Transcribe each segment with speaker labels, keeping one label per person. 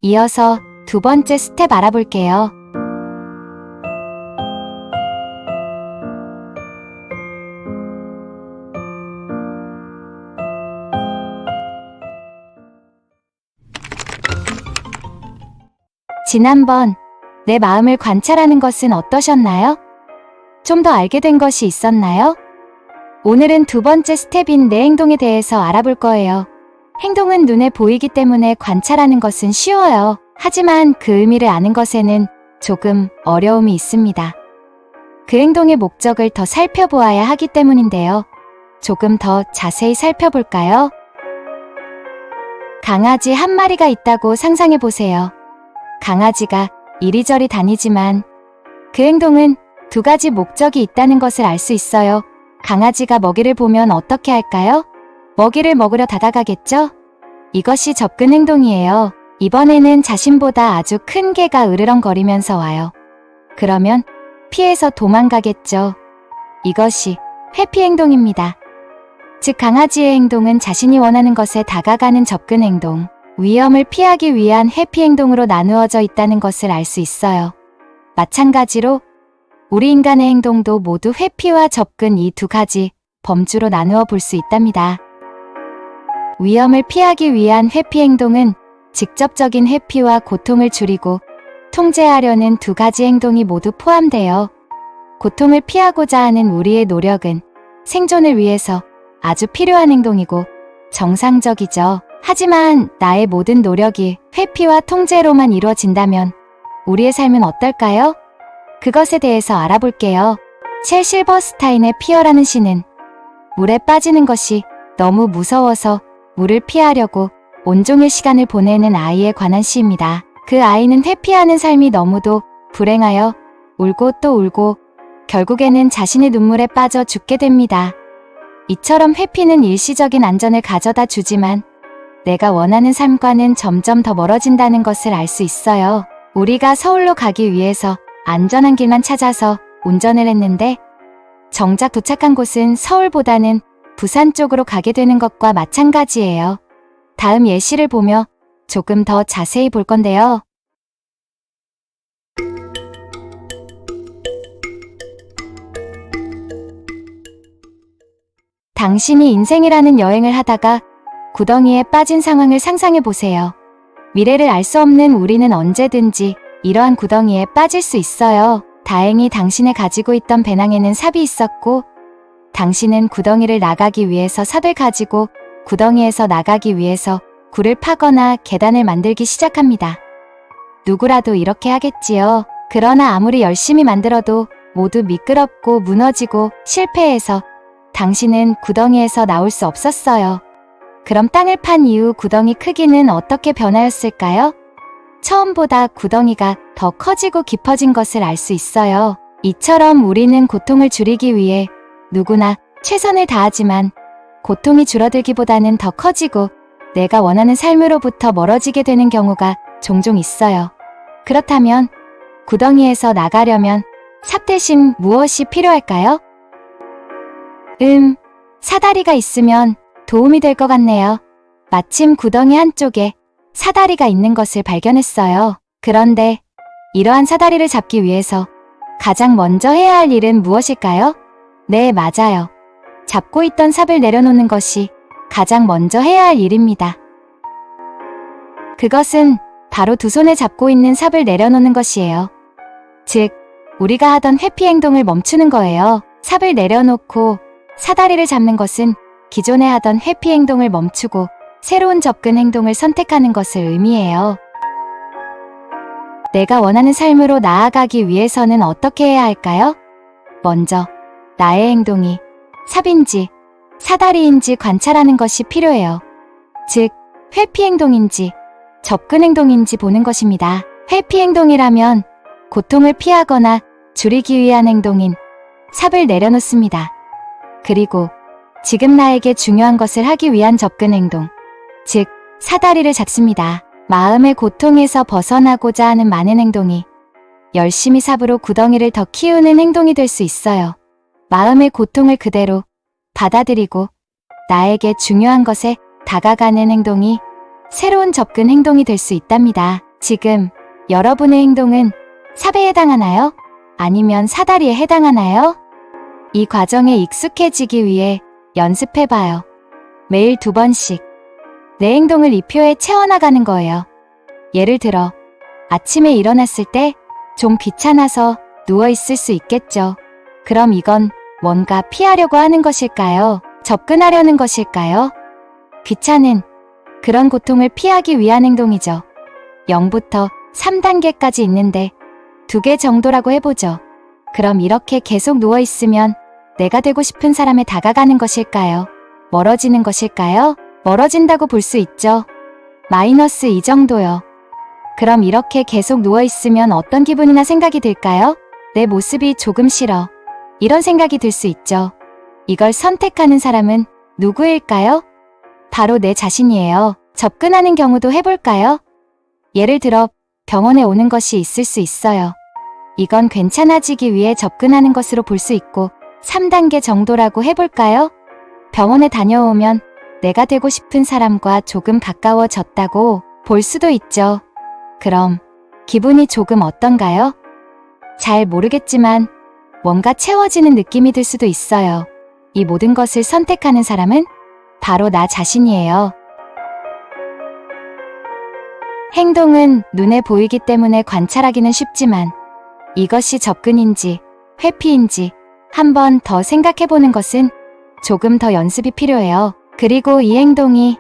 Speaker 1: 이어서 두 번째 스텝 알아볼게요. 지난번 내 마음을 관찰하는 것은 어떠셨나요? 좀 더 알게 된 것이 있었나요? 오늘은 두 번째 스텝인 내 행동에 대해서 알아볼 거예요. 행동은 눈에 보이기 때문에 관찰하는 것은 쉬워요. 하지만 그 의미를 아는 것에는 조금 어려움이 있습니다. 그 행동의 목적을 더 살펴보아야 하기 때문인데요. 조금 더 자세히 살펴볼까요? 강아지 한 마리가 있다고 상상해 보세요. 강아지가 이리저리 다니지만 그 행동은 두 가지 목적이 있다는 것을 알 수 있어요. 강아지가 먹이를 보면 어떻게 할까요? 먹이를 먹으려 다가가겠죠? 이것이 접근 행동이에요. 이번에는 자신보다 아주 큰 개가 으르렁거리면서 와요. 그러면 피해서 도망가겠죠. 이것이 회피 행동입니다. 즉 강아지의 행동은 자신이 원하는 것에 다가가는 접근 행동, 위험을 피하기 위한 회피 행동으로 나누어져 있다는 것을 알 수 있어요. 마찬가지로 우리 인간의 행동도 모두 회피와 접근 이 두 가지 범주로 나누어 볼 수 있답니다. 위험을 피하기 위한 회피 행동은 직접적인 회피와 고통을 줄이고 통제하려는 두 가지 행동이 모두 포함되어 고통을 피하고자 하는 우리의 노력은 생존을 위해서 아주 필요한 행동이고 정상적이죠. 하지만 나의 모든 노력이 회피와 통제로만 이루어진다면 우리의 삶은 어떨까요? 그것에 대해서 알아볼게요. 첼 실버스타인의 피어라는 시는 물에 빠지는 것이 너무 무서워서 물을 피하려고 온종일 시간을 보내는 아이에 관한 시입니다. 그 아이는 회피하는 삶이 너무도 불행하여 울고 또 울고 결국에는 자신의 눈물에 빠져 죽게 됩니다. 이처럼 회피는 일시적인 안전을 가져다 주지만 내가 원하는 삶과는 점점 더 멀어진다는 것을 알 수 있어요. 우리가 서울로 가기 위해서 안전한 길만 찾아서 운전을 했는데 정작 도착한 곳은 서울보다는 부산 쪽으로 가게 되는 것과 마찬가지예요. 다음 예시를 보며 조금 더 자세히 볼 건데요. 당신이 인생이라는 여행을 하다가 구덩이에 빠진 상황을 상상해 보세요. 미래를 알 수 없는 우리는 언제든지 이러한 구덩이에 빠질 수 있어요. 다행히 당신이 가지고 있던 배낭에는 삽이 있었고 당신은 구덩이를 나가기 위해서 삽을 가지고 구덩이에서 나가기 위해서 굴을 파거나 계단을 만들기 시작합니다. 누구라도 이렇게 하겠지요. 그러나 아무리 열심히 만들어도 모두 미끄럽고 무너지고 실패해서 당신은 구덩이에서 나올 수 없었어요. 그럼 땅을 판 이후 구덩이 크기는 어떻게 변하였을까요? 처음보다 구덩이가 더 커지고 깊어진 것을 알 수 있어요. 이처럼 우리는 고통을 줄이기 위해 누구나 최선을 다하지만 고통이 줄어들기보다는 더 커지고 내가 원하는 삶으로부터 멀어지게 되는 경우가 종종 있어요. 그렇다면 구덩이에서 나가려면 삽 대신 무엇이 필요할까요? 사다리가 있으면 도움이 될 것 같네요. 마침 구덩이 한쪽에 사다리가 있는 것을 발견했어요. 그런데 이러한 사다리를 잡기 위해서 가장 먼저 해야 할 일은 무엇일까요? 네, 맞아요. 잡고 있던 삽을 내려놓는 것이 가장 먼저 해야 할 일입니다. 그것은 바로 두 손에 잡고 있는 삽을 내려놓는 것이에요. 즉, 우리가 하던 회피 행동을 멈추는 거예요. 삽을 내려놓고 사다리를 잡는 것은 기존에 하던 회피 행동을 멈추고 새로운 접근 행동을 선택하는 것을 의미해요. 내가 원하는 삶으로 나아가기 위해서는 어떻게 해야 할까요? 먼저 나의 행동이 삽인지 사다리인지 관찰하는 것이 필요해요. 즉, 회피 행동인지 접근 행동인지 보는 것입니다. 회피 행동이라면 고통을 피하거나 줄이기 위한 행동인 삽을 내려놓습니다. 그리고 지금 나에게 중요한 것을 하기 위한 접근 행동, 즉 사다리를 잡습니다. 마음의 고통에서 벗어나고자 하는 많은 행동이 열심히 삽으로 구덩이를 더 키우는 행동이 될 수 있어요. 마음의 고통을 그대로 받아들이고 나에게 중요한 것에 다가가는 행동이 새로운 접근 행동이 될 수 있답니다. 지금 여러분의 행동은 삽에 해당하나요? 아니면 사다리에 해당하나요? 이 과정에 익숙해지기 위해 연습해봐요. 매일 2번씩 내 행동을 이 표에 채워나가는 거예요. 예를 들어 아침에 일어났을 때 좀 귀찮아서 누워있을 수 있겠죠. 그럼 이건 뭔가 피하려고 하는 것일까요? 접근하려는 것일까요? 귀찮은 그런 고통을 피하기 위한 행동이죠. 0부터 3단계까지 있는데 2개 정도라고 해보죠. 그럼 이렇게 계속 누워있으면 내가 되고 싶은 사람에 다가가는 것일까요? 멀어지는 것일까요? 멀어진다고 볼 수 있죠. 마이너스 이 정도요. 그럼 이렇게 계속 누워있으면 어떤 기분이나 생각이 들까요? 내 모습이 조금 싫어. 이런 생각이 들 수 있죠. 이걸 선택하는 사람은 누구일까요? 바로 내 자신이에요. 접근하는 경우도 해볼까요? 예를 들어 병원에 오는 것이 있을 수 있어요. 이건 괜찮아지기 위해 접근하는 것으로 볼 수 있고 3단계 정도라고 해볼까요? 병원에 다녀오면 내가 되고 싶은 사람과 조금 가까워졌다고 볼 수도 있죠. 그럼 기분이 조금 어떤가요? 잘 모르겠지만 뭔가 채워지는 느낌이 들 수도 있어요. 이 모든 것을 선택하는 사람은 바로 나 자신이에요. 행동은 눈에 보이기 때문에 관찰하기는 쉽지만 이것이 접근인지 회피인지 한 번 더 생각해보는 것은 조금 더 연습이 필요해요. 그리고 이 행동이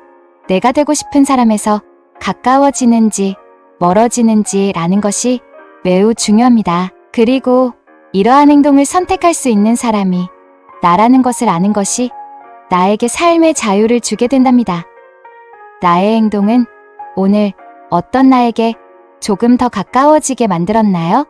Speaker 1: 내가 되고 싶은 사람에서 가까워지는지 멀어지는지라는 것이 매우 중요합니다. 그리고 이러한 행동을 선택할 수 있는 사람이 나라는 것을 아는 것이 나에게 삶의 자유를 주게 된답니다. 나의 행동은 오늘 어떤 나에게 조금 더 가까워지게 만들었나요?